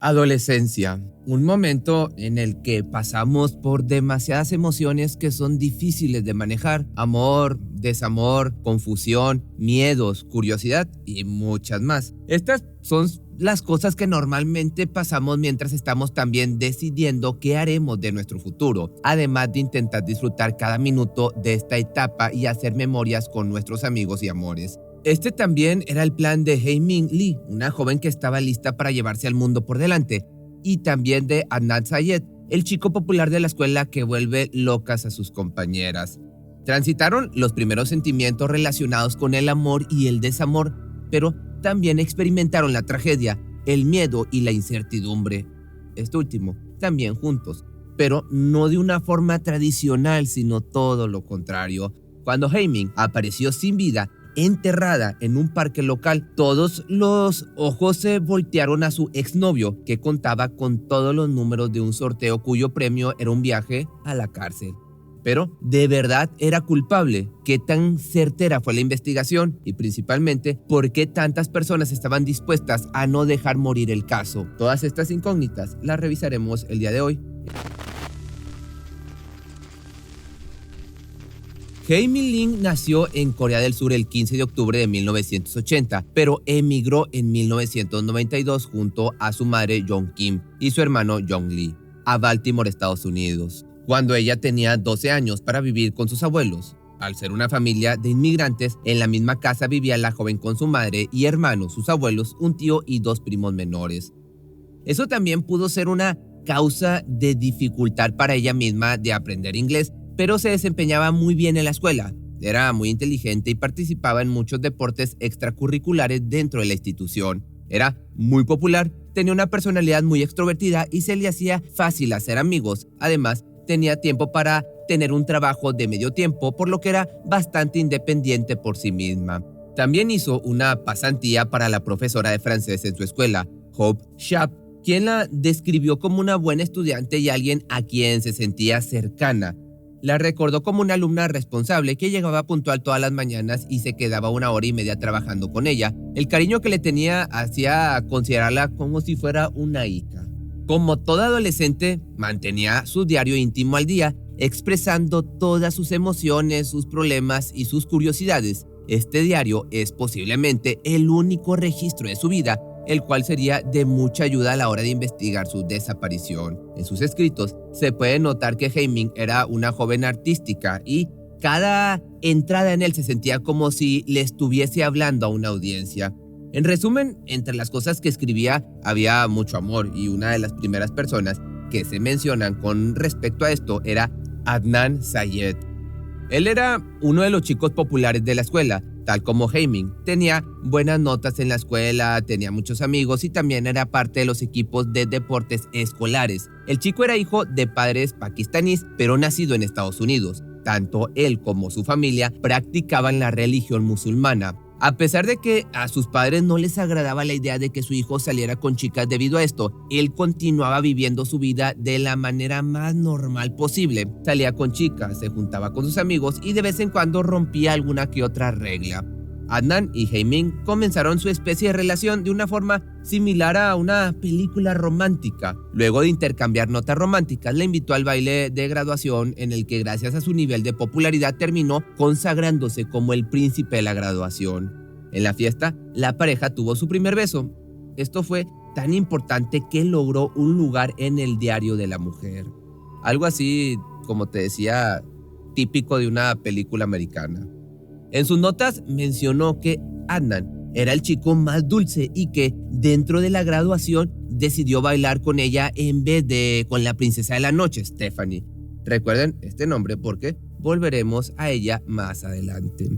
Adolescencia, un momento en el que pasamos por demasiadas emociones que son difíciles de manejar. Amor, desamor, confusión, miedos, curiosidad y muchas más. Estas son las cosas que normalmente pasamos mientras estamos también decidiendo qué haremos de nuestro futuro, además de intentar disfrutar cada minuto de esta etapa y hacer memorias con nuestros amigos y amores. Este también era el plan de Hae-min Lee, una joven que estaba lista para llevarse al mundo por delante, y también de Adnan Syed, el chico popular de la escuela que vuelve locas a sus compañeras. Transitaron los primeros sentimientos relacionados con el amor y el desamor, pero también experimentaron la tragedia, el miedo y la incertidumbre. Esto último, también juntos, pero no de una forma tradicional, sino todo lo contrario. Cuando Hae-min apareció sin vida, enterrada en un parque local, todos los ojos se voltearon a su exnovio, que contaba con todos los números de un sorteo cuyo premio era un viaje a la cárcel. Pero, ¿de verdad era culpable? ¿Qué tan certera fue la investigación? Y principalmente, ¿por qué tantas personas estaban dispuestas a no dejar morir el caso? Todas estas incógnitas las revisaremos el día de hoy. Hae-min Lee nació en Corea del Sur el 15 de octubre de 1980, pero emigró en 1992 junto a su madre Jong Kim y su hermano Jong Lee a Baltimore, Estados Unidos, cuando ella tenía 12 años, para vivir con sus abuelos. Al ser una familia de inmigrantes, en la misma casa vivía la joven con su madre y hermanos, sus abuelos, un tío y dos primos menores. Eso también pudo ser una causa de dificultad para ella misma de aprender inglés, pero se desempeñaba muy bien en la escuela. Era muy inteligente y participaba en muchos deportes extracurriculares dentro de la institución. Era muy popular, tenía una personalidad muy extrovertida y se le hacía fácil hacer amigos. Además, tenía tiempo para tener un trabajo de medio tiempo, por lo que era bastante independiente por sí misma. También hizo una pasantía para la profesora de francés en su escuela, Hope Sharp, quien la describió como una buena estudiante y alguien a quien se sentía cercana. La recordó como una alumna responsable que llegaba puntual todas las mañanas y se quedaba 1 hora y media trabajando con ella. El cariño que le tenía hacía considerarla como si fuera una hija. Como toda adolescente, mantenía su diario íntimo al día, expresando todas sus emociones, sus problemas y sus curiosidades. Este diario es posiblemente el único registro de su vida, el cual sería de mucha ayuda a la hora de investigar su desaparición. En sus escritos se puede notar que Hae-min era una joven artística y cada entrada en él se sentía como si le estuviese hablando a una audiencia. En resumen, entre las cosas que escribía había mucho amor, y una de las primeras personas que se mencionan con respecto a esto era Adnan Syed. Él era uno de los chicos populares de la escuela, tal como Hae-min. Tenía buenas notas en la escuela, tenía muchos amigos y también era parte de los equipos de deportes escolares. El chico era hijo de padres pakistaníes, pero nacido en Estados Unidos. Tanto él como su familia practicaban la religión musulmana. A pesar de que a sus padres no les agradaba la idea de que su hijo saliera con chicas debido a esto, él continuaba viviendo su vida de la manera más normal posible. Salía con chicas, se juntaba con sus amigos y de vez en cuando rompía alguna que otra regla. Adnan y Hae-min comenzaron su especie de relación de una forma similar a una película romántica. Luego de intercambiar notas románticas, la invitó al baile de graduación, en el que gracias a su nivel de popularidad terminó consagrándose como el príncipe de la graduación. En la fiesta, la pareja tuvo su primer beso. Esto fue tan importante que logró un lugar en el diario de la mujer. Algo así, como te decía, típico de una película americana. En sus notas mencionó que Adnan era el chico más dulce y que dentro de la graduación decidió bailar con ella en vez de con la princesa de la noche, Stephanie. Recuerden este nombre porque volveremos a ella más adelante.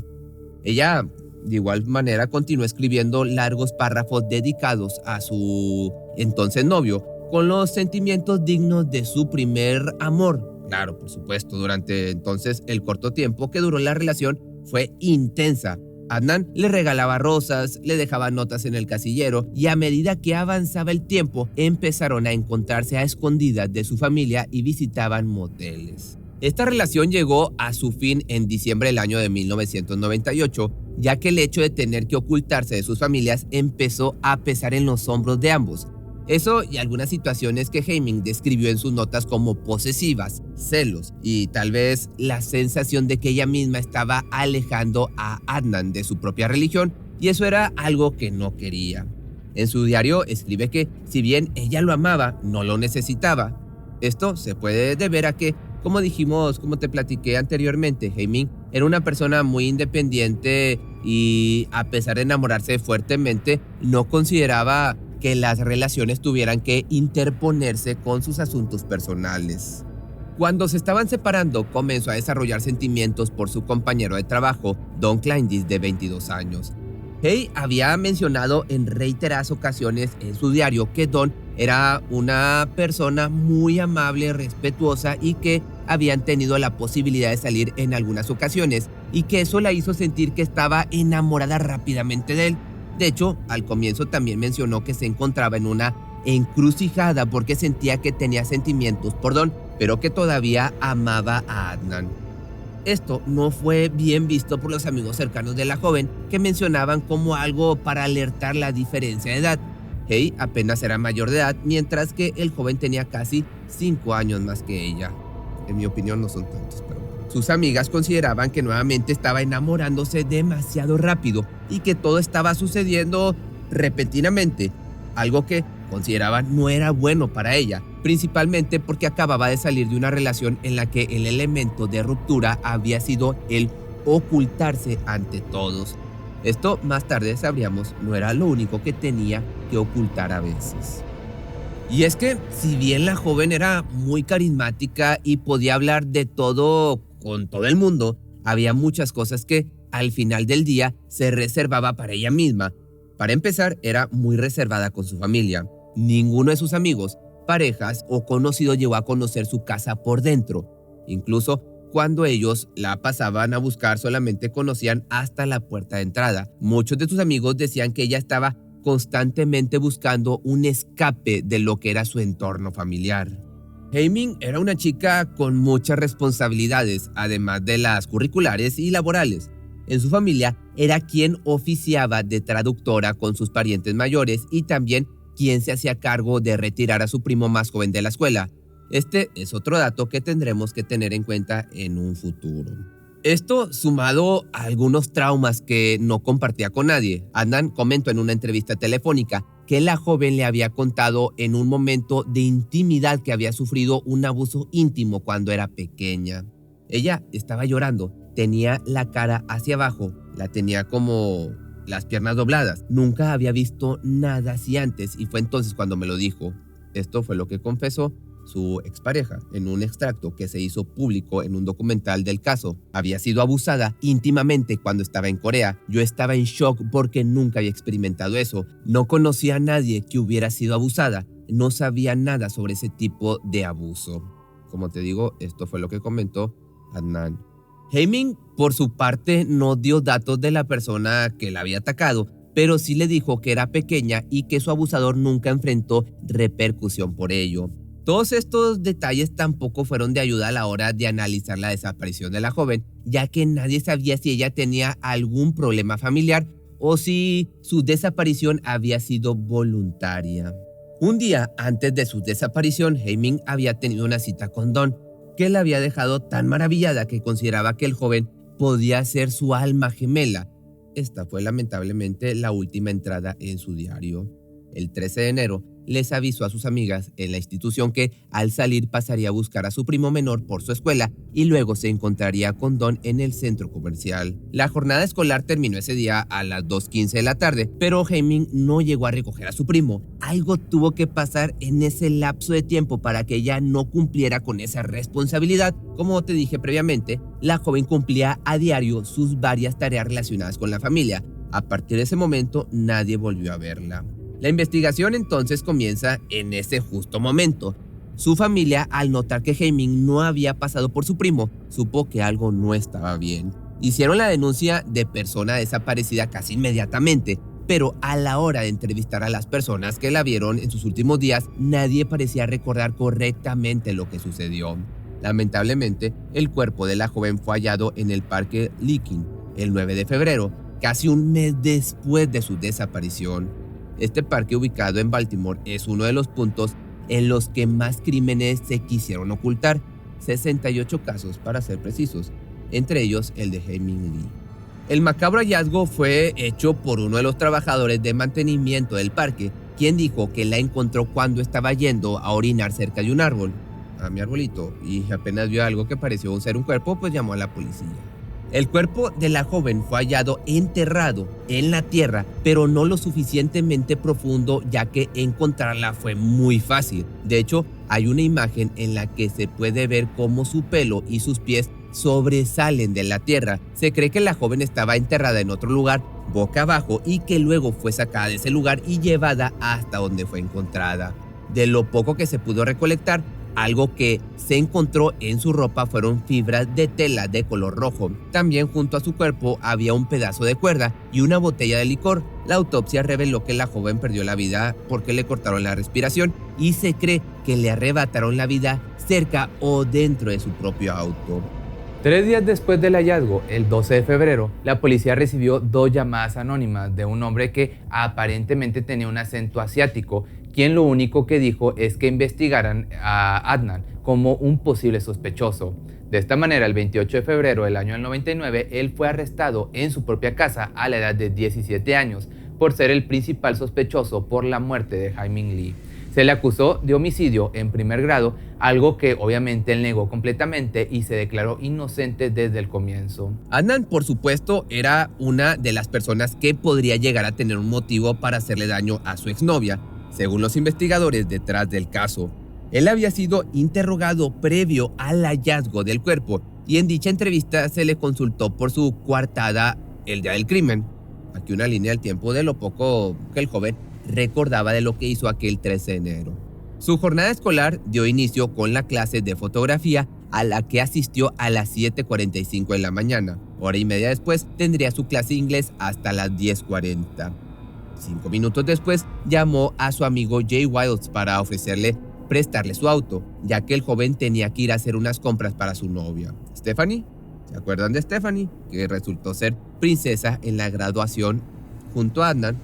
Ella, de igual manera, continuó escribiendo largos párrafos dedicados a su entonces novio, con los sentimientos dignos de su primer amor. Claro, por supuesto, durante entonces el corto tiempo que duró la relación fue intensa. Adnan le regalaba rosas, le dejaba notas en el casillero y a medida que avanzaba el tiempo empezaron a encontrarse a escondidas de su familia y visitaban moteles. Esta relación llegó a su fin en diciembre del año de 1998, ya que el hecho de tener que ocultarse de sus familias empezó a pesar en los hombros de ambos. Eso y algunas situaciones que Heming describió en sus notas como posesivas, celos y tal vez la sensación de que ella misma estaba alejando a Adnan de su propia religión, y eso era algo que no quería. En su diario escribe que si bien ella lo amaba, no lo necesitaba. Esto se puede deber a que, como te platiqué anteriormente, Heming era una persona muy independiente y a pesar de enamorarse fuertemente, no consideraba que las relaciones tuvieran que interponerse con sus asuntos personales. Cuando se estaban separando, comenzó a desarrollar sentimientos por su compañero de trabajo, Don Kleindis, de 22 años. Hay había mencionado en reiteradas ocasiones en su diario que Don era una persona muy amable, respetuosa y que habían tenido la posibilidad de salir en algunas ocasiones y que eso la hizo sentir que estaba enamorada rápidamente de él. De hecho, al comienzo también mencionó que se encontraba en una encrucijada porque sentía que tenía sentimientos por Don, pero que todavía amaba a Adnan. Esto no fue bien visto por los amigos cercanos de la joven, que mencionaban como algo para alertar la diferencia de edad. Hey apenas era mayor de edad, mientras que el joven tenía casi 5 años más que ella. En mi opinión no son tantos, pero bueno. Sus amigas consideraban que nuevamente estaba enamorándose demasiado rápido y que todo estaba sucediendo repentinamente, algo que consideraban no era bueno para ella, principalmente porque acababa de salir de una relación en la que el elemento de ruptura había sido el ocultarse ante todos. Esto más tarde sabríamos no era lo único que tenía que ocultar a veces. Y es que si bien la joven era muy carismática y podía hablar de todo con todo el mundo, había muchas cosas que al final del día se reservaba para ella misma. Para empezar, era muy reservada con su familia. Ninguno de sus amigos, parejas o conocidos llegó a conocer su casa por dentro. Incluso cuando ellos la pasaban a buscar, solamente conocían hasta la puerta de entrada. Muchos de sus amigos decían que ella estaba constantemente buscando un escape de lo que era su entorno familiar. Heming era una chica con muchas responsabilidades, además de las curriculares y laborales. En su familia era quien oficiaba de traductora con sus parientes mayores y también quien se hacía cargo de retirar a su primo más joven de la escuela. Este es otro dato que tendremos que tener en cuenta en un futuro. Esto sumado a algunos traumas que no compartía con nadie. Adnan comentó en una entrevista telefónica que la joven le había contado en un momento de intimidad que había sufrido un abuso íntimo cuando era pequeña. Ella estaba llorando, tenía la cara hacia abajo, la tenía como las piernas dobladas. Nunca había visto nada así antes y fue entonces cuando me lo dijo. Esto fue lo que confesó su expareja en un extracto que se hizo público en un documental del caso. Había sido abusada íntimamente cuando estaba en Corea. Yo estaba en shock porque nunca había experimentado eso. No conocía a nadie que hubiera sido abusada. No sabía nada sobre ese tipo de abuso. Como te digo, esto fue lo que comentó Adnan. Heming, por su parte, no dio datos de la persona que la había atacado, pero sí le dijo que era pequeña y que su abusador nunca enfrentó repercusión por ello. Todos estos detalles tampoco fueron de ayuda a la hora de analizar la desaparición de la joven, ya que nadie sabía si ella tenía algún problema familiar o si su desaparición había sido voluntaria. Un día antes de su desaparición, Heming había tenido una cita con Don, que la había dejado tan maravillada que consideraba que el joven podía ser su alma gemela. Esta fue lamentablemente la última entrada en su diario. El 13 de enero les avisó a sus amigas en la institución que al salir pasaría a buscar a su primo menor por su escuela y luego se encontraría con Don en el centro comercial. La jornada escolar terminó ese día a las 2:15 de la tarde, pero Heming no llegó a recoger a su primo. Algo tuvo que pasar en ese lapso de tiempo para que ella no cumpliera con esa responsabilidad. Como te dije previamente, la joven cumplía a diario sus varias tareas relacionadas con la familia. A partir de ese momento, nadie volvió a verla. La investigación entonces comienza en ese justo momento. Su familia, al notar que Heming no había pasado por su primo, supo que algo no estaba bien. Hicieron la denuncia de persona desaparecida casi inmediatamente, pero a la hora de entrevistar a las personas que la vieron en sus últimos días, nadie parecía recordar correctamente lo que sucedió. Lamentablemente, el cuerpo de la joven fue hallado en el parque Likin el 9 de febrero, casi un mes después de su desaparición. Este parque ubicado en Baltimore es uno de los puntos en los que más crímenes se quisieron ocultar, 68 casos para ser precisos, entre ellos el de Hae-Min Lee. El macabro hallazgo fue hecho por uno de los trabajadores de mantenimiento del parque, quien dijo que la encontró cuando estaba yendo a orinar cerca de un árbol, a mi arbolito, y apenas vio algo que pareció ser un cuerpo, pues llamó a la policía. El cuerpo de la joven fue hallado enterrado en la tierra, pero no lo suficientemente profundo, ya que encontrarla fue muy fácil. De hecho, hay una imagen en la que se puede ver cómo su pelo y sus pies sobresalen de la tierra. Se cree que la joven estaba enterrada en otro lugar, boca abajo, y que luego fue sacada de ese lugar y llevada hasta donde fue encontrada. De lo poco que se pudo recolectar, algo que se encontró en su ropa fueron fibras de tela de color rojo. También junto a su cuerpo había un pedazo de cuerda y una botella de licor. La autopsia reveló que la joven perdió la vida porque le cortaron la respiración y se cree que le arrebataron la vida cerca o dentro de su propio auto. 3 días después del hallazgo, el 12 de febrero, la policía recibió 2 llamadas anónimas de un hombre que aparentemente tenía un acento asiático, quien lo único que dijo es que investigaran a Adnan como un posible sospechoso. De esta manera, el 28 de febrero del año 99, él fue arrestado en su propia casa a la edad de 17 años por ser el principal sospechoso por la muerte de Hae-Min Lee. Se le acusó de homicidio en primer grado, algo que obviamente él negó completamente y se declaró inocente desde el comienzo. Adnan, por supuesto, era una de las personas que podría llegar a tener un motivo para hacerle daño a su exnovia, según los investigadores detrás del caso. Él había sido interrogado previo al hallazgo del cuerpo y en dicha entrevista se le consultó por su coartada el día del crimen. Aquí una línea del tiempo de lo poco que el joven recordaba de lo que hizo aquel 13 de enero. Su jornada escolar dio inicio con la clase de fotografía a la que asistió a las 7:45 de la mañana. Hora y media después tendría su clase de inglés hasta las 10:40. 5 minutos después llamó a su amigo Jay Wilds para ofrecerle prestarle su auto, ya que el joven tenía que ir a hacer unas compras para su novia, Stephanie. ¿Se acuerdan de Stephanie? Que resultó ser princesa en la graduación junto a Adnan.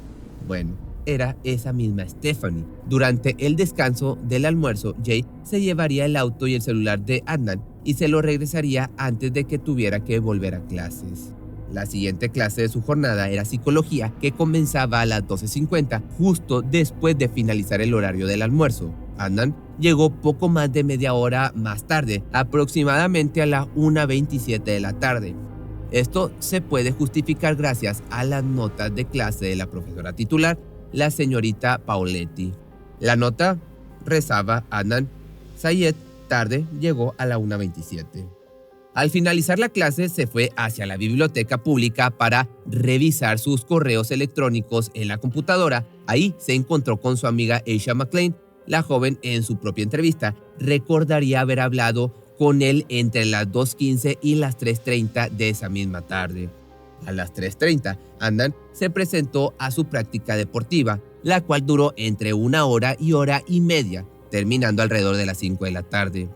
Bueno, era esa misma Stephanie. Durante el descanso del almuerzo, Jay se llevaría el auto y el celular de Adnan y se lo regresaría antes de que tuviera que volver a clases. La siguiente clase de su jornada era psicología, que comenzaba a las 12:50, justo después de finalizar el horario del almuerzo. Adnan llegó poco más de media hora más tarde, aproximadamente a las 1:27 de la tarde. Esto se puede justificar gracias a las notas de clase de la profesora titular, la señorita Pauletti. La nota rezaba: Adnan Sayed tarde llegó a la 1:27. Al finalizar la clase se fue hacia la biblioteca pública para revisar sus correos electrónicos en la computadora. Ahí se encontró con su amiga Aisha McLean. La joven, en su propia entrevista, recordaría haber hablado con él entre las 2:15 y las 3:30 de esa misma tarde. A las 3:30, Adnan se presentó a su práctica deportiva, la cual duró entre 1 hora y hora y media, terminando alrededor de las 5 de la tarde.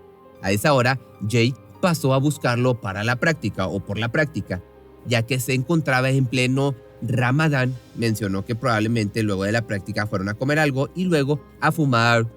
A esa hora, Jay pasó a buscarlo para la práctica o por la práctica, ya que se encontraba en pleno Ramadán. Mencionó que probablemente luego de la práctica fueron a comer algo y luego a fumar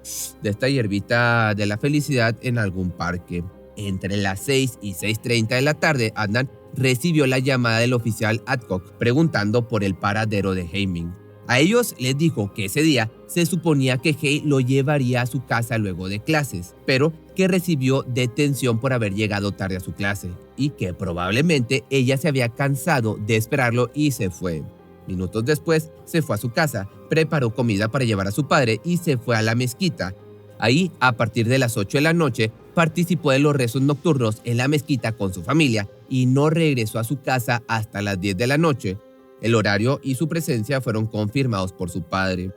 de esta hierbita de la felicidad en algún parque. Entre las 6 y 6:30 de la tarde, Adnan recibió la llamada del oficial Adcock preguntando por el paradero de Hae-Min. A ellos les dijo que ese día se suponía que Hae lo llevaría a su casa luego de clases, pero que recibió detención por haber llegado tarde a su clase y que probablemente ella se había cansado de esperarlo y se fue. Minutos después se fue a su casa, preparó comida para llevar a su padre y se fue a la mezquita. Ahí, a partir de las 8 de la noche, participó de los rezos nocturnos en la mezquita con su familia y no regresó a su casa hasta las 10 de la noche. El horario y su presencia fueron confirmados por su padre.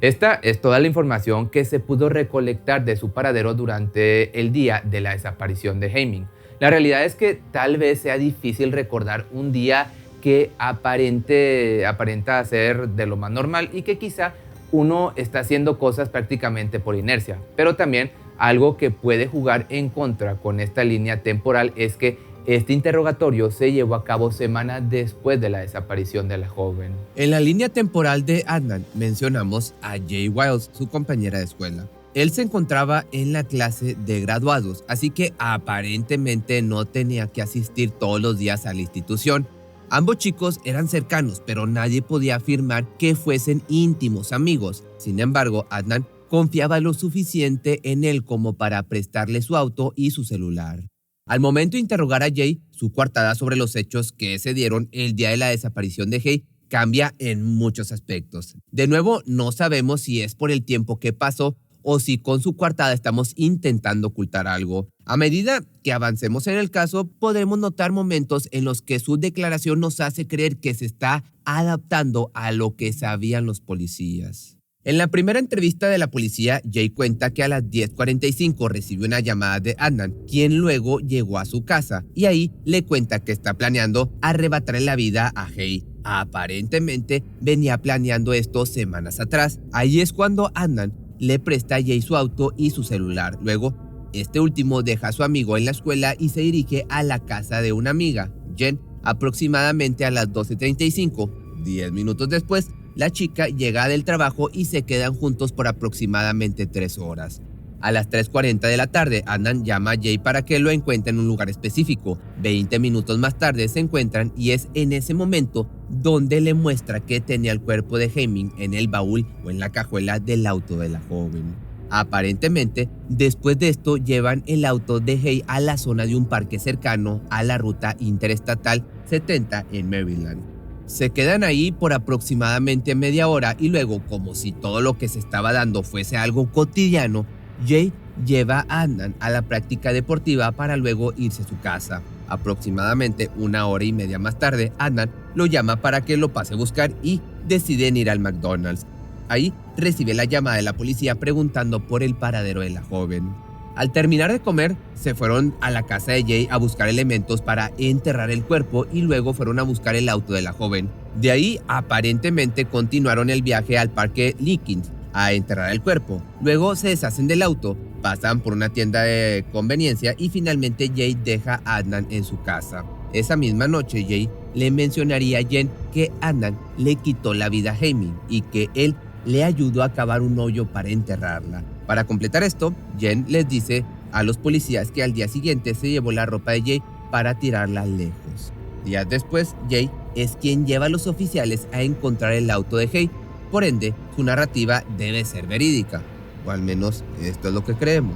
Esta es toda la información que se pudo recolectar de su paradero durante el día de la desaparición de Hae-Min. La realidad es que tal vez sea difícil recordar un día que aparenta ser de lo más normal y que quizá uno está haciendo cosas prácticamente por inercia. Pero también algo que puede jugar en contra con esta línea temporal es que Este interrogatorio se llevó a cabo semanas después de la desaparición de la joven. En la línea temporal de Adnan mencionamos a Jay Wiles, su compañera de escuela. Él se encontraba en la clase de graduados, así que aparentemente no tenía que asistir todos los días a la institución. Ambos chicos eran cercanos, pero nadie podía afirmar que fuesen íntimos amigos. Sin embargo, Adnan confiaba lo suficiente en él como para prestarle su auto y su celular. Al momento de interrogar a Jay, su coartada sobre los hechos que se dieron el día de la desaparición de Jay cambia en muchos aspectos. De nuevo, no sabemos si es por el tiempo que pasó o si con su coartada estamos intentando ocultar algo. A medida que avancemos en el caso, podremos notar momentos en los que su declaración nos hace creer que se está adaptando a lo que sabían los policías. En la primera entrevista de la policía, Jay cuenta que a las 10:45 recibió una llamada de Adnan, quien luego llegó a su casa y ahí le cuenta que está planeando arrebatarle la vida a Jay. Aparentemente venía planeando esto semanas atrás. Ahí es cuando Adnan le presta a Jay su auto y su celular. Luego, este último deja a su amigo en la escuela y se dirige a la casa de una amiga, Jen, aproximadamente a las 12:35. 10 minutos después, la chica llega del trabajo y se quedan juntos por aproximadamente 3 horas. A las 3:40 de la tarde, Adnan llama a Jay para que lo encuentre en un lugar específico. 20 minutos más tarde se encuentran y es en ese momento donde le muestra que tenía el cuerpo de Heming en el baúl o en la cajuela del auto de la joven. Aparentemente, después de esto llevan el auto de Jay a la zona de un parque cercano a la ruta interestatal 70 en Maryland. Se quedan ahí por aproximadamente media hora y luego, como si todo lo que se estaba dando fuese algo cotidiano, Jay lleva a Adnan a la práctica deportiva para luego irse a su casa. Aproximadamente 1 hora y media más tarde, Adnan lo llama para que lo pase a buscar y deciden ir al McDonald's. Ahí recibe la llamada de la policía preguntando por el paradero de la joven. Al terminar de comer, se fueron a la casa de Jay a buscar elementos para enterrar el cuerpo y luego fueron a buscar el auto de la joven. De ahí, aparentemente, continuaron el viaje al parque Likins a enterrar el cuerpo. Luego se deshacen del auto, pasan por una tienda de conveniencia y finalmente Jay deja a Adnan en su casa. Esa misma noche, Jay le mencionaría a Jen que Adnan le quitó la vida a Heming y que él le ayudó a cavar un hoyo para enterrarla. Para completar esto, Jen les dice a los policías que al día siguiente se llevó la ropa de Jay para tirarla lejos. Días después, Jay es quien lleva a los oficiales a encontrar el auto de Jay. Por ende, su narrativa debe ser verídica, o al menos esto es lo que creemos.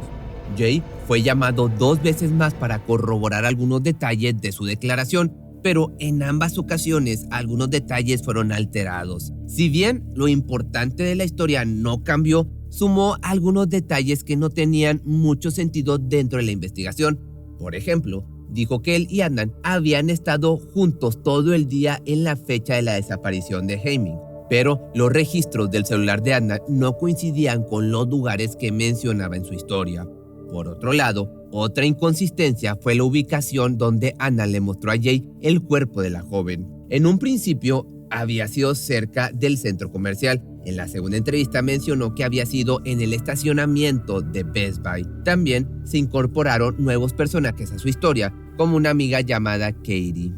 Jay fue llamado 2 veces más para corroborar algunos detalles de su declaración, pero en ambas ocasiones algunos detalles fueron alterados. Si bien lo importante de la historia no cambió, sumó algunos detalles que no tenían mucho sentido dentro de la investigación. Por ejemplo, dijo que él y Adnan habían estado juntos todo el día en la fecha de la desaparición de Heming, pero los registros del celular de Adnan no coincidían con los lugares que mencionaba en su historia. Por otro lado, otra inconsistencia fue la ubicación donde Adnan le mostró a Jay el cuerpo de la joven. En un principio, había sido cerca del centro comercial. En la segunda entrevista mencionó que había sido en el estacionamiento de Best Buy. También se incorporaron nuevos personajes a su historia, como una amiga llamada Katie.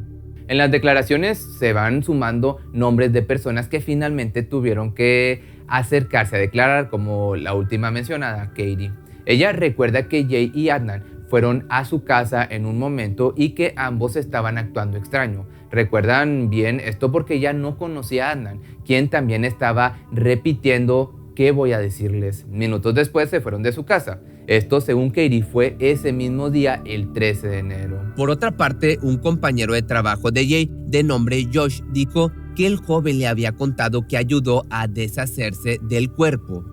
En las declaraciones se van sumando nombres de personas que finalmente tuvieron que acercarse a declarar, como la última mencionada, Katie. Ella recuerda que Jay y Adnan fueron a su casa en un momento y que ambos estaban actuando extraño. Recuerdan bien esto porque ella no conocía a Adnan, quien también estaba repitiendo ¿qué voy a decirles? Minutos después se fueron de su casa. Esto, según Katie, fue ese mismo día, el 13 de enero. Por otra parte, un compañero de trabajo de Jay, de nombre Josh, dijo que el joven le había contado que ayudó a deshacerse del cuerpo.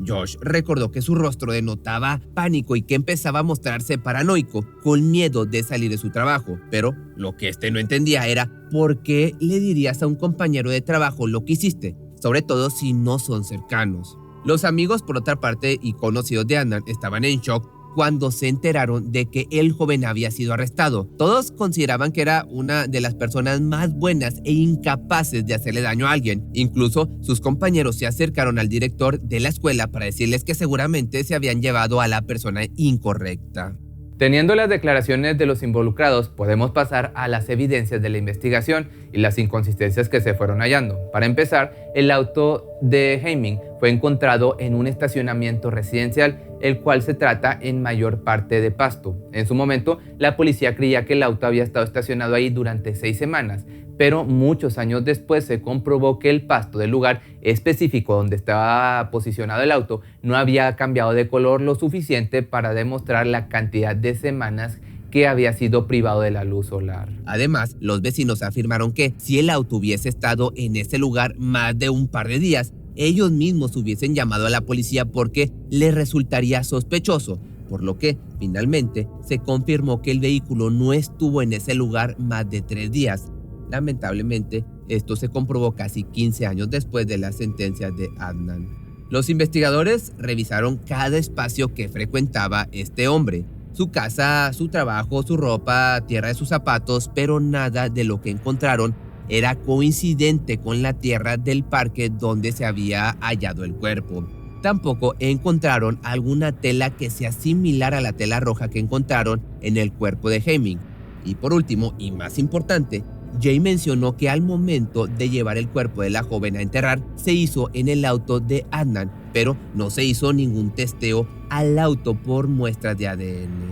Josh recordó que su rostro denotaba pánico y que empezaba a mostrarse paranoico, con miedo de salir de su trabajo. Pero lo que no entendía era ¿por qué le dirías a un compañero de trabajo lo que hiciste? Sobre todo si no son cercanos. Los amigos, por otra parte, y conocidos de Adnan estaban en shock cuando se enteraron de que el joven había sido arrestado. Todos consideraban que era una de las personas más buenas e incapaces de hacerle daño a alguien. Incluso sus compañeros se acercaron al director de la escuela para decirles que seguramente se habían llevado a la persona incorrecta. Teniendo las declaraciones de los involucrados, podemos pasar a las evidencias de la investigación y las inconsistencias que se fueron hallando. Para empezar, el auto de Heiming fue encontrado en un estacionamiento residencial, el cual se trata en mayor parte de pasto. En su momento, la policía creía que el auto había estado estacionado ahí durante 6 semanas, pero muchos años después se comprobó que el pasto del lugar específico donde estaba posicionado el auto no había cambiado de color lo suficiente para demostrar la cantidad de semanas que había sido privado de la luz solar. Además, los vecinos afirmaron que si el auto hubiese estado en ese lugar más de un par de días, ellos mismos hubiesen llamado a la policía porque les resultaría sospechoso, por lo que finalmente se confirmó que el vehículo no estuvo en ese lugar más de 3 días. Lamentablemente, esto se comprobó casi 15 años después de la sentencia de Adnan. Los investigadores revisaron cada espacio que frecuentaba este hombre: su casa, su trabajo, su ropa, tierra de sus zapatos, pero nada de lo que encontraron era coincidente con la tierra del parque donde se había hallado el cuerpo. Tampoco encontraron alguna tela que sea similar a la tela roja que encontraron en el cuerpo de Heiming. Y por último, y más importante, Jay mencionó que al momento de llevar el cuerpo de la joven a enterrar, se hizo en el auto de Adnan, pero no se hizo ningún testeo al auto por muestras de ADN.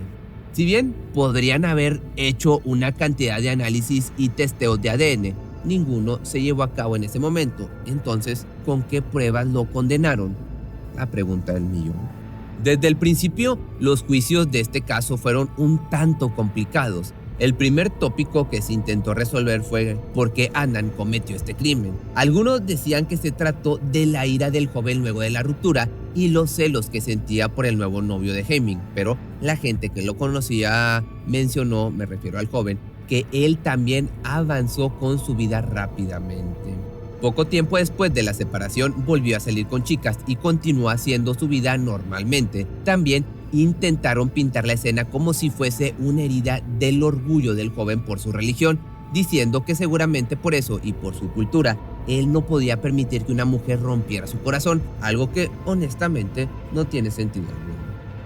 Si bien podrían haber hecho una cantidad de análisis y testeos de ADN, ninguno se llevó a cabo en ese momento. Entonces, ¿con qué pruebas lo condenaron? La pregunta del millón. Desde el principio, los juicios de este caso fueron un tanto complicados. El primer tópico que se intentó resolver fue por qué Adnan cometió este crimen. Algunos decían que se trató de la ira del joven luego de la ruptura y los celos que sentía por el nuevo novio de Heiming, pero la gente que lo conocía mencionó, me refiero al joven, que él también avanzó con su vida rápidamente. Poco tiempo después de la separación volvió a salir con chicas y continuó haciendo su vida normalmente. También intentaron pintar la escena como si fuese una herida del orgullo del joven por su religión, diciendo que seguramente por eso y por su cultura, él no podía permitir que una mujer rompiera su corazón, algo que honestamente no tiene sentido alguno.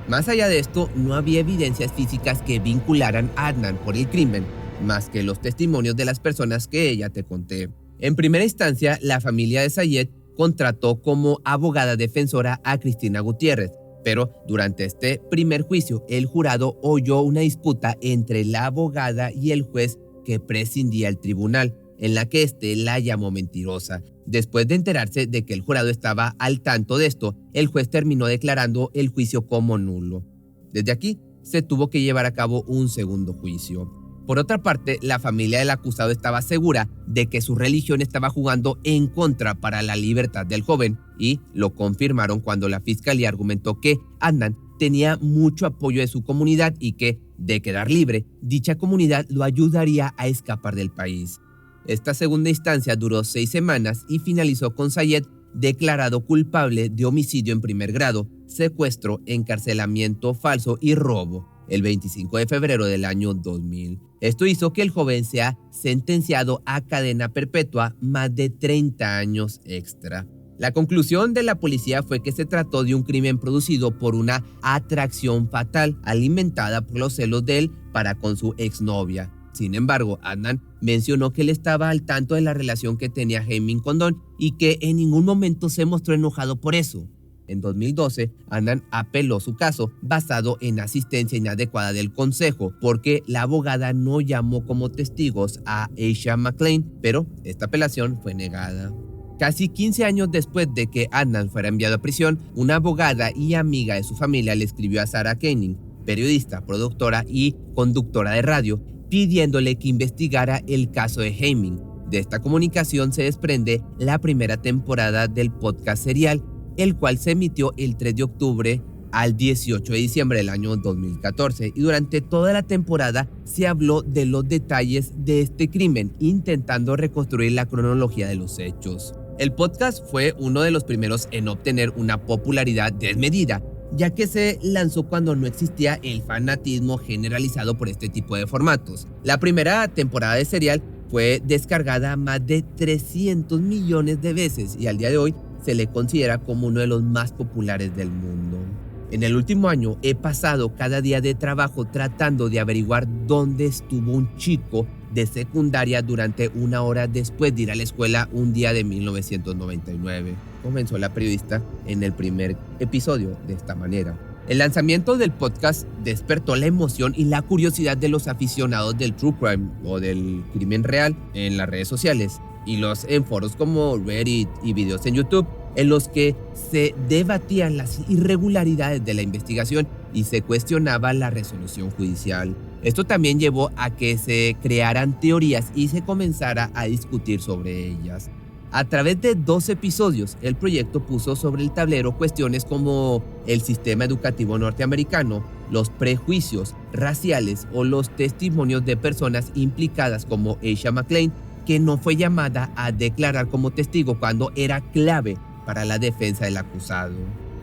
Más allá de esto, no había evidencias físicas que vincularan a Adnan por el crimen, más que los testimonios de las personas que ya te conté. En primera instancia, la familia de Sayed contrató como abogada defensora a Cristina Gutiérrez, pero durante este primer juicio, el jurado oyó una disputa entre la abogada y el juez que presidía el tribunal, en la que éste la llamó mentirosa. Después de enterarse de que el jurado estaba al tanto de esto, el juez terminó declarando el juicio como nulo. Desde aquí, se tuvo que llevar a cabo un segundo juicio. Por otra parte, la familia del acusado estaba segura de que su religión estaba jugando en contra para la libertad del joven y lo confirmaron cuando la fiscalía argumentó que Adnan tenía mucho apoyo de su comunidad y que, de quedar libre, dicha comunidad lo ayudaría a escapar del país. Esta segunda instancia duró 6 semanas y finalizó con Sayed declarado culpable de homicidio en primer grado, secuestro, encarcelamiento falso y robo el 25 de febrero del año 2000. Esto hizo que el joven sea sentenciado a cadena perpetua más de 30 años extra. La conclusión de la policía fue que se trató de un crimen producido por una atracción fatal alimentada por los celos de él para con su exnovia. Sin embargo, Adnan mencionó que él estaba al tanto de la relación que tenía Heiming con Dawn y que en ningún momento se mostró enojado por eso. En 2012, Adnan apeló su caso basado en asistencia inadecuada del consejo porque la abogada no llamó como testigos a Aisha McLean, pero esta apelación fue negada. Casi 15 años después de que Adnan fuera enviado a prisión, una abogada y amiga de su familia le escribió a Sarah Koenig, periodista, productora y conductora de radio, pidiéndole que investigara el caso de Heiming. De esta comunicación se desprende la primera temporada del podcast serial, el cual se emitió el 3 de octubre al 18 de diciembre del año 2014 y durante toda la temporada se habló de los detalles de este crimen, intentando reconstruir la cronología de los hechos. El podcast fue uno de los primeros en obtener una popularidad desmedida, ya que se lanzó cuando no existía el fanatismo generalizado por este tipo de formatos. La primera temporada de serial fue descargada más de 300 millones de veces y al día de hoy se le considera como uno de los más populares del mundo. En el último año he pasado cada día de trabajo tratando de averiguar dónde estuvo un chico de secundaria durante una hora después de ir a la escuela un día de 1999. Comenzó la periodista en el primer episodio de esta manera. El lanzamiento del podcast despertó la emoción y la curiosidad de los aficionados del true crime o del crimen real en las redes sociales y en foros como Reddit y videos en YouTube, en los que se debatían las irregularidades de la investigación y se cuestionaba la resolución judicial. Esto también llevó a que se crearan teorías y se comenzara a discutir sobre ellas. A través de 2 episodios, el proyecto puso sobre el tablero cuestiones como el sistema educativo norteamericano, los prejuicios raciales o los testimonios de personas implicadas como Aisha McClain, que no fue llamada a declarar como testigo cuando era clave para la defensa del acusado.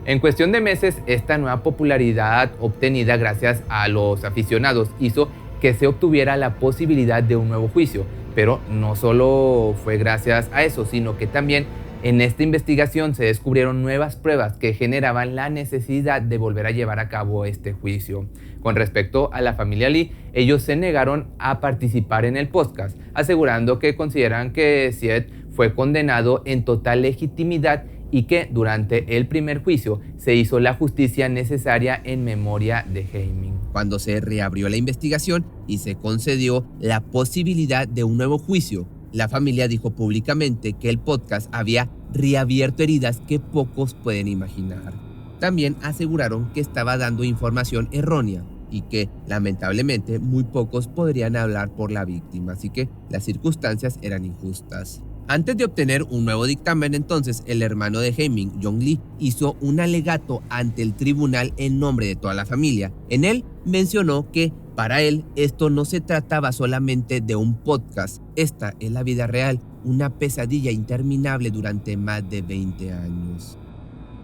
En cuestión de meses, esta nueva popularidad obtenida gracias a los aficionados hizo que se obtuviera la posibilidad de un nuevo juicio. Pero no solo fue gracias a eso, sino que también en esta investigación se descubrieron nuevas pruebas que generaban la necesidad de volver a llevar a cabo este juicio. Con respecto a la familia Lee, ellos se negaron a participar en el podcast, asegurando que consideran que Syed fue condenado en total legitimidad y que durante el primer juicio se hizo la justicia necesaria en memoria de Heiming. Cuando se reabrió la investigación y se concedió la posibilidad de un nuevo juicio, la familia dijo públicamente que el podcast había reabierto heridas que pocos pueden imaginar. También aseguraron que estaba dando información errónea y que, lamentablemente, muy pocos podrían hablar por la víctima, así que las circunstancias eran injustas. Antes de obtener un nuevo dictamen, entonces, el hermano de Heiming, John Lee, hizo un alegato ante el tribunal en nombre de toda la familia. En él mencionó que para él esto no se trataba solamente de un podcast. Esta es la vida real, una pesadilla interminable durante más de 20 años.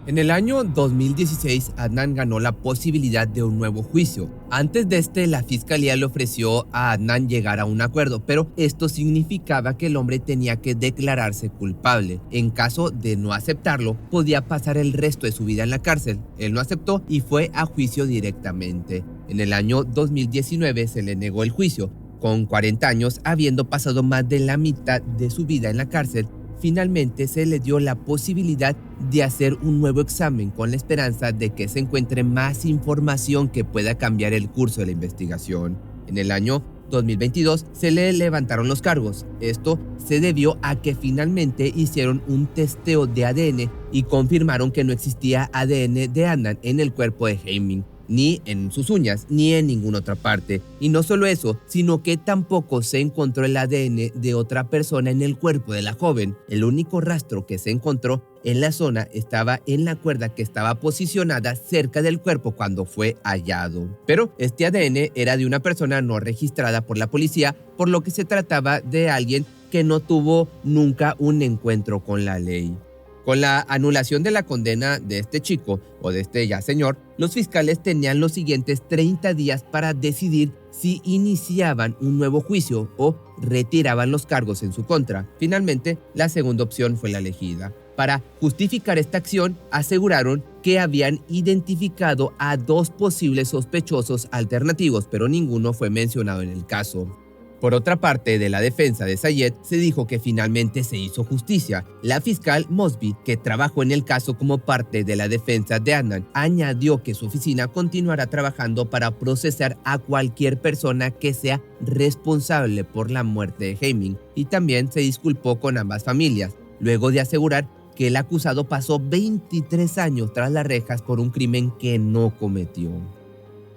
En el año 2016, Adnan ganó la posibilidad de un nuevo juicio. Antes de la fiscalía le ofreció a Adnan llegar a un acuerdo, pero esto significaba que el hombre tenía que declararse culpable. En caso de no aceptarlo, podía pasar el resto de su vida en la cárcel. Él no aceptó y fue a juicio directamente. En el año 2019 se le negó el juicio. Con 40 años, habiendo pasado más de la mitad de su vida en la cárcel, finalmente se le dio la posibilidad de hacer un nuevo examen con la esperanza de que se encuentre más información que pueda cambiar el curso de la investigación. En el año 2022 se le levantaron los cargos. Esto se debió a que finalmente hicieron un testeo de ADN y confirmaron que no existía ADN de Adnan en el cuerpo de Heiming, ni en sus uñas, ni en ninguna otra parte. Y no solo eso, sino que tampoco se encontró el ADN de otra persona en el cuerpo de la joven. El único rastro que se encontró en la zona estaba en la cuerda que estaba posicionada cerca del cuerpo cuando fue hallado. Pero este ADN era de una persona no registrada por la policía, por lo que se trataba de alguien que no tuvo nunca un encuentro con la ley. Con la anulación de la condena de este chico o de este ya señor, los fiscales tenían los siguientes 30 días para decidir si iniciaban un nuevo juicio o retiraban los cargos en su contra. Finalmente, la segunda opción fue la elegida. Para justificar esta acción, aseguraron que habían identificado a 2 posibles sospechosos alternativos, pero ninguno fue mencionado en el caso. Por otra parte, de la defensa de Syed, se dijo que finalmente se hizo justicia. La fiscal Mosby, que trabajó en el caso como parte de la defensa de Adnan, añadió que su oficina continuará trabajando para procesar a cualquier persona que sea responsable por la muerte de Heiming, y también se disculpó con ambas familias, luego de asegurar que el acusado pasó 23 años tras las rejas por un crimen que no cometió.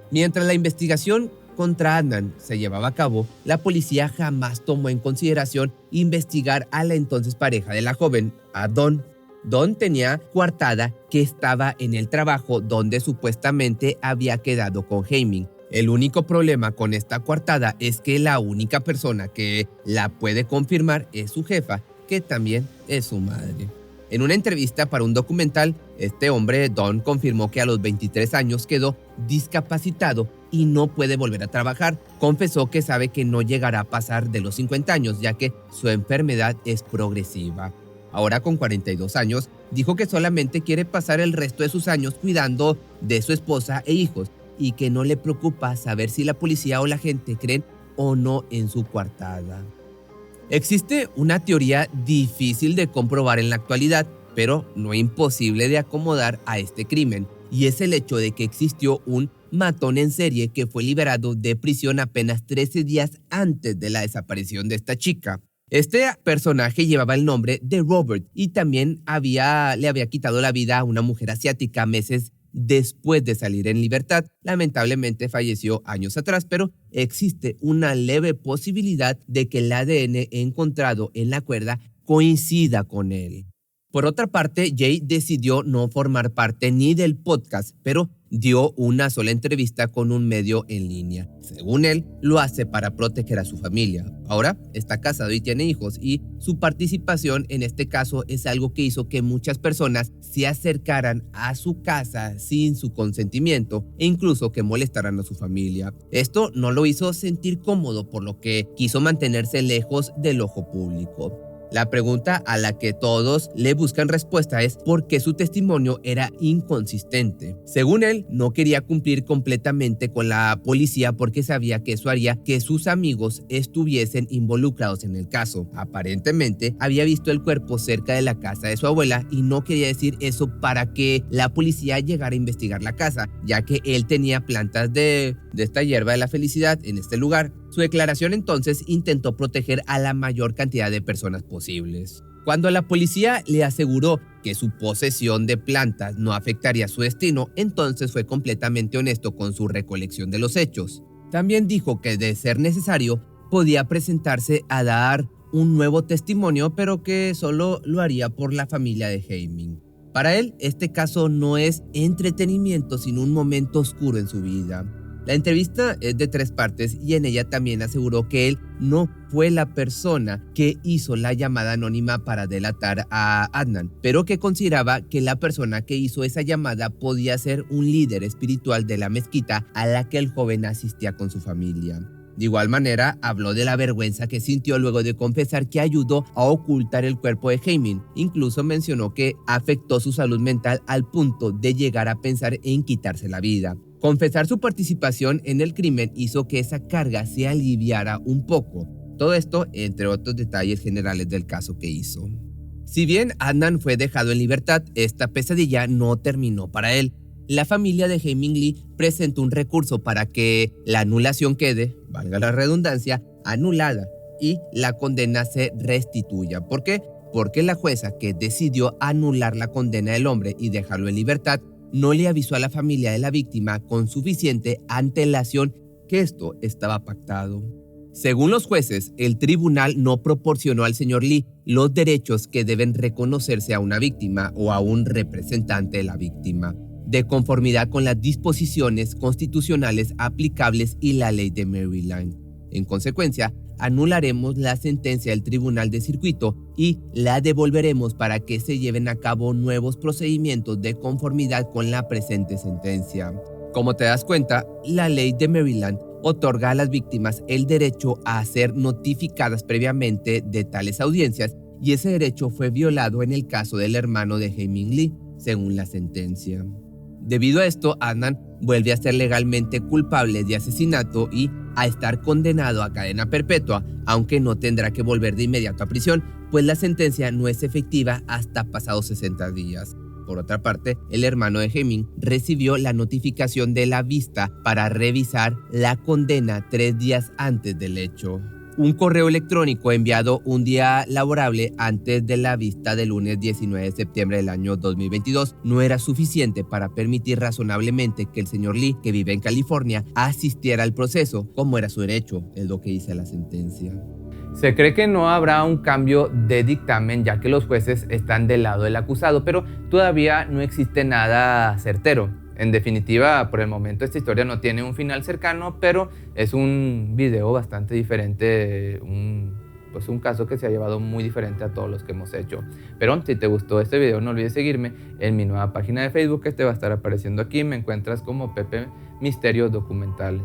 Mientras la investigación contra Adnan se llevaba a cabo, la policía jamás tomó en consideración investigar a la entonces pareja de la joven, a Dawn. Dawn tenía coartada que estaba en el trabajo donde supuestamente había quedado con Heiming. El único problema con esta coartada es que la única persona que la puede confirmar es su jefa, que también es su madre. En una entrevista para un documental, este hombre, Dawn, confirmó que a los 23 años quedó discapacitado y no puede volver a trabajar. Confesó que sabe que no llegará a pasar de los 50 años, ya que su enfermedad es progresiva. ahora con 42 años, dijo que solamente quiere pasar el resto de sus años cuidando de su esposa e hijos y que no le preocupa saber si la policía o la gente creen o no en su coartada. Existe una teoría difícil de comprobar en la actualidad, pero no imposible de acomodar a este crimen, y es el hecho de que existió un matón en serie que fue liberado de prisión apenas 13 días antes de la desaparición de esta chica. Este personaje llevaba el nombre de Robert y también le había quitado la vida a una mujer asiática meses después de salir en libertad. Lamentablemente falleció años atrás, pero existe una leve posibilidad de que el ADN encontrado en la cuerda coincida con él. Por otra parte, Jay decidió no formar parte ni del podcast, pero dio una sola entrevista con un medio en línea. Según él, lo hace para proteger a su familia. Ahora está casado y tiene hijos, y su participación en este caso es algo que hizo que muchas personas se acercaran a su casa sin su consentimiento e incluso que molestaran a su familia. Esto no lo hizo sentir cómodo, por lo que quiso mantenerse lejos del ojo público. La pregunta a la que todos le buscan respuesta es por qué su testimonio era inconsistente. Según él, no quería cumplir completamente con la policía porque sabía que eso haría que sus amigos estuviesen involucrados en el caso. Aparentemente, había visto el cuerpo cerca de la casa de su abuela y no quería decir eso para que la policía llegara a investigar la casa, ya que él tenía plantas de esta hierba de la felicidad en este lugar. Su declaración entonces intentó proteger a la mayor cantidad de personas posibles. Cuando la policía le aseguró que su posesión de plantas no afectaría su destino, entonces fue completamente honesto con su recolección de los hechos. También dijo que, de ser necesario, podía presentarse a dar un nuevo testimonio, pero que solo lo haría por la familia de Heiming. Para él, este caso no es entretenimiento, sino un momento oscuro en su vida. La entrevista es de 3 partes y en ella también aseguró que él no fue la persona que hizo la llamada anónima para delatar a Adnan, pero que consideraba que la persona que hizo esa llamada podía ser un líder espiritual de la mezquita a la que el joven asistía con su familia. De igual manera, habló de la vergüenza que sintió luego de confesar que ayudó a ocultar el cuerpo de Heiming. Incluso mencionó que afectó su salud mental al punto de llegar a pensar en quitarse la vida. Confesar su participación en el crimen hizo que esa carga se aliviara un poco. Todo esto, entre otros detalles generales del caso que hizo. Si bien Adnan fue dejado en libertad, esta pesadilla no terminó para él. La familia de Heiming Lee presentó un recurso para que la anulación quede, valga la redundancia, anulada y la condena se restituya. ¿Por qué? Porque la jueza que decidió anular la condena del hombre y dejarlo en libertad no le avisó a la familia de la víctima con suficiente antelación que esto estaba pactado. Según los jueces, el tribunal no proporcionó al señor Lee los derechos que deben reconocerse a una víctima o a un representante de la víctima, de conformidad con las disposiciones constitucionales aplicables y la ley de Maryland. En consecuencia, anularemos la sentencia del Tribunal de Circuito y la devolveremos para que se lleven a cabo nuevos procedimientos de conformidad con la presente sentencia. Como te das cuenta, la ley de Maryland otorga a las víctimas el derecho a ser notificadas previamente de tales audiencias, y ese derecho fue violado en el caso del hermano de Heiming Lee, según la sentencia. Debido a esto, Adnan vuelve a ser legalmente culpable de asesinato y a estar condenado a cadena perpetua, aunque no tendrá que volver de inmediato a prisión, pues la sentencia no es efectiva hasta pasados 60 días. Por otra parte, el hermano de Heiming recibió la notificación de la vista para revisar la condena 3 días antes del hecho. Un correo electrónico enviado un día laborable antes de la vista del lunes 19 de septiembre del año 2022 no era suficiente para permitir razonablemente que el señor Lee, que vive en California, asistiera al proceso, como era su derecho, es lo que dice la sentencia. Se cree que no habrá un cambio de dictamen ya que los jueces están del lado del acusado, pero todavía no existe nada certero. En definitiva, por el momento esta historia no tiene un final cercano, pero es un video bastante diferente, un caso que se ha llevado muy diferente a todos los que hemos hecho. Pero si te gustó este video, no olvides seguirme en mi nueva página de Facebook que te va a estar apareciendo aquí. Me encuentras como Pepe Misterio Documentales.